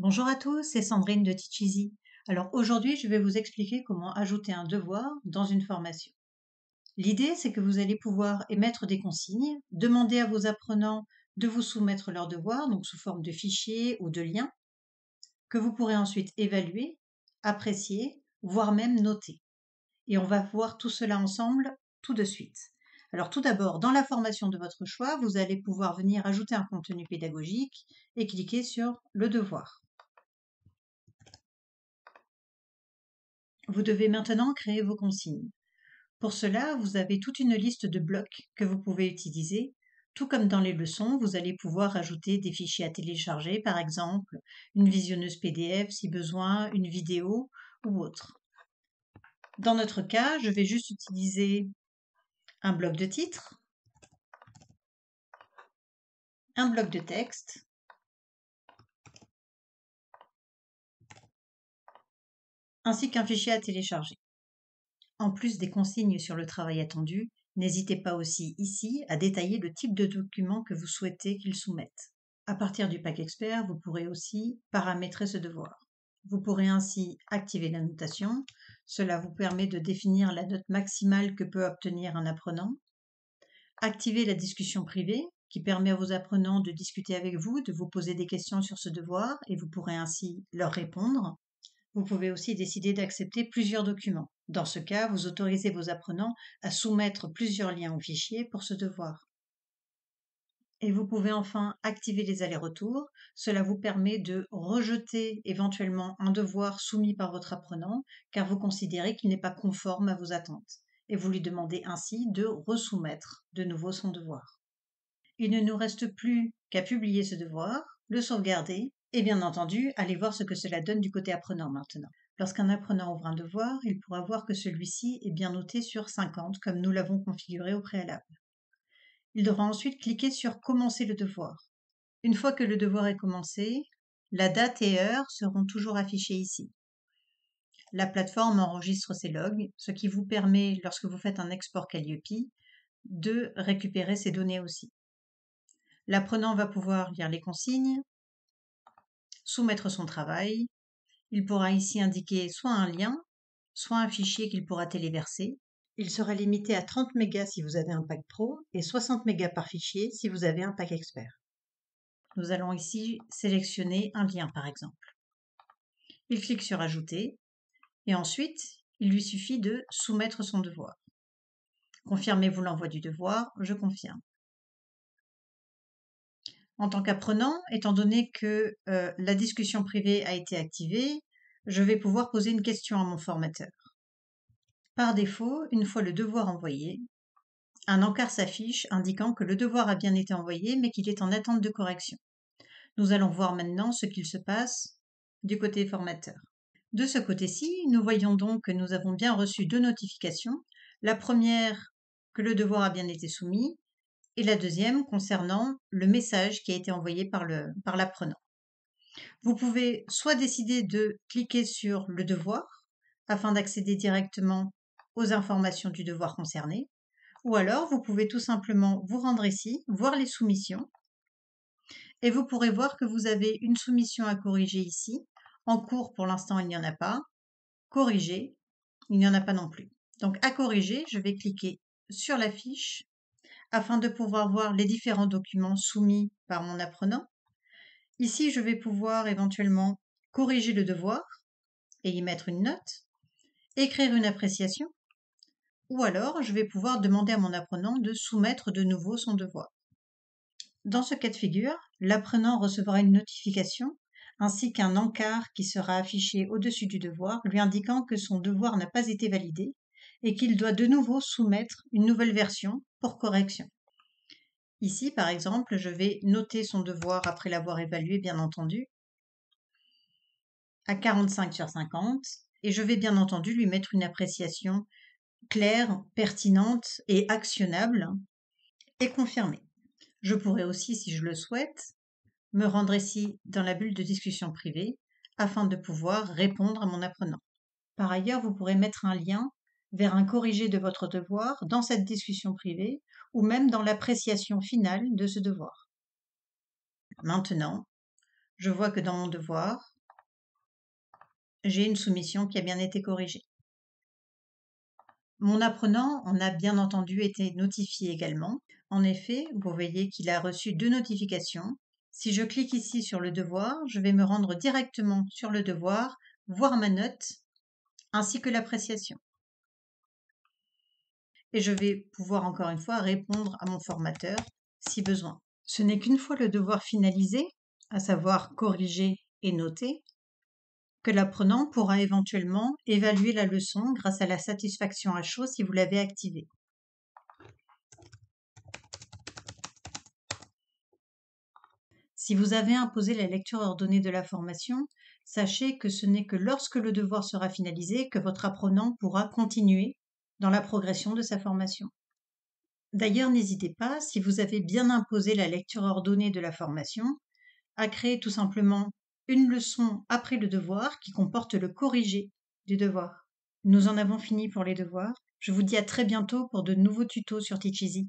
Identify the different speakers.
Speaker 1: Bonjour à tous, c'est Sandrine de Teach Easy. Alors aujourd'hui, je vais vous expliquer comment ajouter un devoir dans une formation. L'idée, c'est que vous allez pouvoir émettre des consignes, demander à vos apprenants de vous soumettre leurs devoirs, donc sous forme de fichiers ou de liens, que vous pourrez ensuite évaluer, apprécier, voire même noter. Et on va voir tout cela ensemble tout de suite. Alors tout d'abord, dans la formation de votre choix, vous allez pouvoir venir ajouter un contenu pédagogique et cliquer sur le devoir. Vous devez maintenant créer vos consignes. Pour cela, vous avez toute une liste de blocs que vous pouvez utiliser. Tout comme dans les leçons, vous allez pouvoir ajouter des fichiers à télécharger, par exemple, une visionneuse PDF si besoin, une vidéo ou autre. Dans notre cas, je vais juste utiliser un bloc de titre, un bloc de texte, ainsi qu'un fichier à télécharger. En plus des consignes sur le travail attendu, n'hésitez pas aussi ici à détailler le type de document que vous souhaitez qu'il soumette. À partir du pack expert, vous pourrez aussi paramétrer ce devoir. Vous pourrez ainsi activer la notation. Cela vous permet de définir la note maximale que peut obtenir un apprenant. Activer la discussion privée, qui permet à vos apprenants de discuter avec vous, de vous poser des questions sur ce devoir et vous pourrez ainsi leur répondre. Vous pouvez aussi décider d'accepter plusieurs documents. Dans ce cas, vous autorisez vos apprenants à soumettre plusieurs liens au fichier pour ce devoir. Et vous pouvez enfin activer les allers-retours. Cela vous permet de rejeter éventuellement un devoir soumis par votre apprenant car vous considérez qu'il n'est pas conforme à vos attentes. Et vous lui demandez ainsi de resoumettre de nouveau son devoir. Il ne nous reste plus qu'à publier ce devoir, le sauvegarder et bien entendu aller voir ce que cela donne du côté apprenant maintenant. Lorsqu'un apprenant ouvre un devoir, il pourra voir que celui-ci est bien noté sur 50 comme nous l'avons configuré au préalable. Il devra ensuite cliquer sur commencer le devoir. Une fois que le devoir est commencé, la date et heure seront toujours affichées ici. La plateforme enregistre ses logs, ce qui vous permet, lorsque vous faites un export Calliope, de récupérer ces données aussi. L'apprenant va pouvoir lire les consignes, soumettre son travail. Il pourra ici indiquer soit un lien, soit un fichier qu'il pourra téléverser. Il sera limité à 30 mégas si vous avez un pack pro et 60 mégas par fichier si vous avez un pack expert. Nous allons ici sélectionner un lien par exemple. Il clique sur ajouter et ensuite il lui suffit de soumettre son devoir. Confirmez-vous l'envoi du devoir, je confirme. En tant qu'apprenant, étant donné que la discussion privée a été activée, je vais pouvoir poser une question à mon formateur. Par défaut, une fois le devoir envoyé, un encart s'affiche indiquant que le devoir a bien été envoyé mais qu'il est en attente de correction. Nous allons voir maintenant ce qu'il se passe du côté formateur. De ce côté-ci, nous voyons donc que nous avons bien reçu deux notifications. La première, que le devoir a bien été soumis, et la deuxième concernant le message qui a été envoyé par l'apprenant. Vous pouvez soit décider de cliquer sur le devoir afin d'accéder directement aux informations du devoir concerné, ou alors vous pouvez tout simplement vous rendre ici, voir les soumissions, et vous pourrez voir que vous avez une soumission à corriger ici. En cours, pour l'instant, il n'y en a pas. Corriger, il n'y en a pas non plus. Donc à corriger, je vais cliquer sur la fiche afin de pouvoir voir les différents documents soumis par mon apprenant. Ici, je vais pouvoir éventuellement corriger le devoir et y mettre une note, écrire une appréciation, ou alors je vais pouvoir demander à mon apprenant de soumettre de nouveau son devoir. Dans ce cas de figure, l'apprenant recevra une notification ainsi qu'un encart qui sera affiché au-dessus du devoir lui indiquant que son devoir n'a pas été validé et qu'il doit de nouveau soumettre une nouvelle version pour correction. Ici, par exemple, je vais noter son devoir après l'avoir évalué, bien entendu, à 45 sur 50 et je vais bien entendu lui mettre une appréciation claire, pertinente et actionnable et confirmée. Je pourrais aussi, si je le souhaite, me rendre ici dans la bulle de discussion privée afin de pouvoir répondre à mon apprenant. Par ailleurs, vous pourrez mettre un lien vers un corrigé de votre devoir dans cette discussion privée ou même dans l'appréciation finale de ce devoir. Maintenant, je vois que dans mon devoir, j'ai une soumission qui a bien été corrigée. Mon apprenant en a bien entendu été notifié également. En effet, vous voyez qu'il a reçu 2 notifications. Si je clique ici sur le devoir, je vais me rendre directement sur le devoir, voir ma note, ainsi que l'appréciation. Et je vais pouvoir encore une fois répondre à mon formateur si besoin. Ce n'est qu'une fois le devoir finalisé, à savoir corrigé et noté, que l'apprenant pourra éventuellement évaluer la leçon grâce à la satisfaction à chaud si vous l'avez activée. Si vous avez imposé la lecture ordonnée de la formation, sachez que ce n'est que lorsque le devoir sera finalisé que votre apprenant pourra continuer dans la progression de sa formation. D'ailleurs, n'hésitez pas, si vous avez bien imposé la lecture ordonnée de la formation, à créer tout simplement une leçon après le devoir qui comporte le corrigé du devoir. Nous en avons fini pour les devoirs. Je vous dis à très bientôt pour de nouveaux tutos sur Teacheasy.